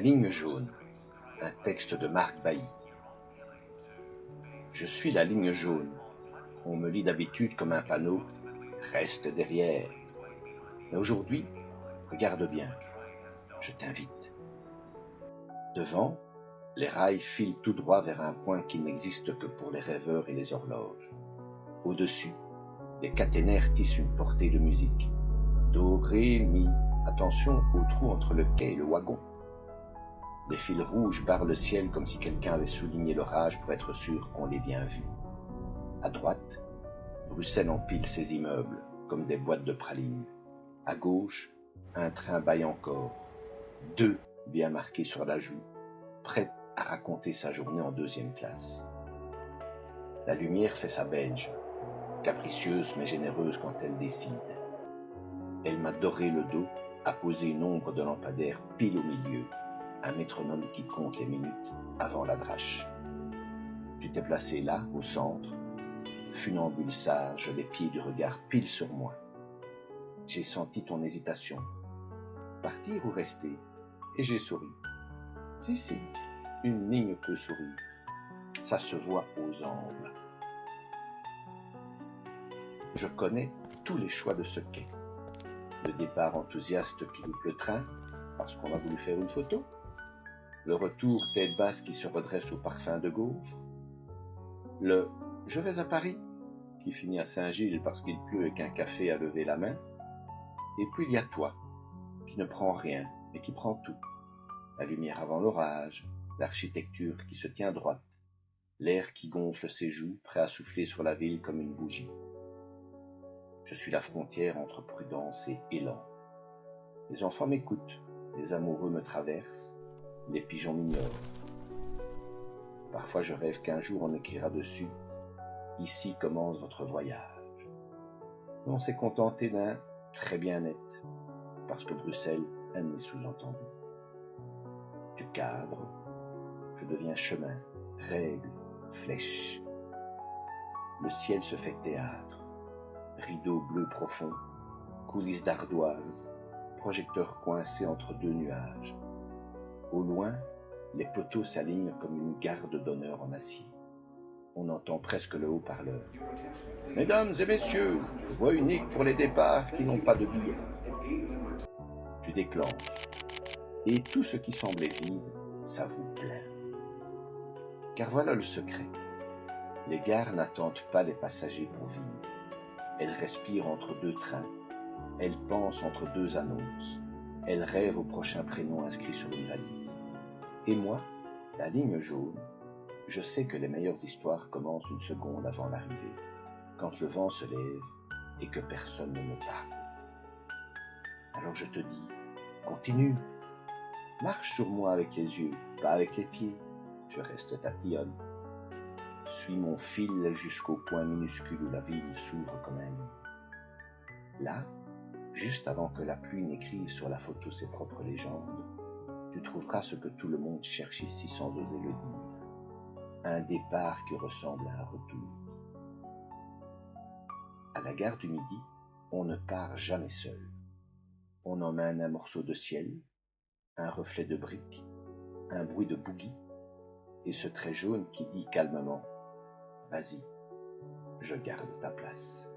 ligne jaune, un texte de Marc Bailly. Je suis la ligne jaune. On me lit d'habitude comme un panneau. Reste derrière. Mais aujourd'hui, regarde bien. Je t'invite. Devant, les rails filent tout droit vers un point qui n'existe que pour les rêveurs et les horloges. Au-dessus, les caténaires tissent une portée de musique. Do, ré, mi. Attention au trou entre le quai et le wagon. Les fils rouges barrent le ciel comme si quelqu'un avait souligné l'orage pour être sûr qu'on l'ait bien vu. À droite, Bruxelles empile ses immeubles comme des boîtes de pralines. À gauche, un train bâille encore. 2 bien marqués sur la joue, prêt à raconter sa journée en 2e classe. La lumière fait sa belge, capricieuse mais généreuse quand elle décide. Elle m'a doré le dos, a posé une ombre de lampadaire pile au milieu, un métronome qui compte les minutes avant la drache. Tu t'es placé là, au centre, funambule sage, les pieds du regard pile sur moi. J'ai senti ton hésitation. Partir ou rester? Et j'ai souri. Si, une ligne peut sourire. Ça se voit aux angles. Je connais tous les choix de ce quai. Le départ enthousiaste qui loupe le train, parce qu'on a voulu faire une photo. Le retour tête basse qui se redresse au parfum de gaufre. Le « je vais à Paris » qui finit à Saint-Gilles parce qu'il pleut et qu'un café a levé la main. Et puis il y a toi, qui ne prend rien, mais qui prend tout. La lumière avant l'orage, l'architecture qui se tient droite, l'air qui gonfle ses joues, prêt à souffler sur la ville comme une bougie. Je suis la frontière entre prudence et élan. Les enfants m'écoutent, les amoureux me traversent, les pigeons m'ignorent. Parfois je rêve qu'un jour on écrira dessus « Ici commence votre voyage ». On s'est contenté d'un « très bien net » parce que Bruxelles aime les sous-entendus. Du cadre, je deviens chemin, règle, flèche. Le ciel se fait théâtre, rideau bleu profond, coulisses d'ardoise, projecteur coincé entre 2 nuages. Au loin, les poteaux s'alignent comme une garde d'honneur en acier. On entend presque le haut-parleur. Mesdames et messieurs, voix unique pour les départs qui n'ont pas de billets. Tu déclenches, et tout ce qui semblait vide s'avoue plein. Car voilà le secret. Les gares n'attendent pas les passagers pour vivre. Elles respirent entre 2 trains. Elles pensent entre 2 annonces. Elles rêvent au prochain prénom inscrit sur une valise. Et moi, la ligne jaune, je sais que les meilleures histoires commencent une seconde avant l'arrivée, quand le vent se lève et que personne ne me parle. Alors je te dis, continue, marche sur moi avec les yeux, pas avec les pieds, je reste tatillonne. Suis mon fil jusqu'au point minuscule où la ville s'ouvre comme un livre. Là, juste avant que la pluie n'écrive sur la photo ses propres légendes, tu trouveras ce que tout le monde cherche ici sans oser le dire. Un départ qui ressemble à un retour. À la gare du Midi, on ne part jamais seul. On emmène un morceau de ciel, un reflet de briques, un bruit de bougie, et ce trait jaune qui dit calmement « Vas-y, je garde ta place ».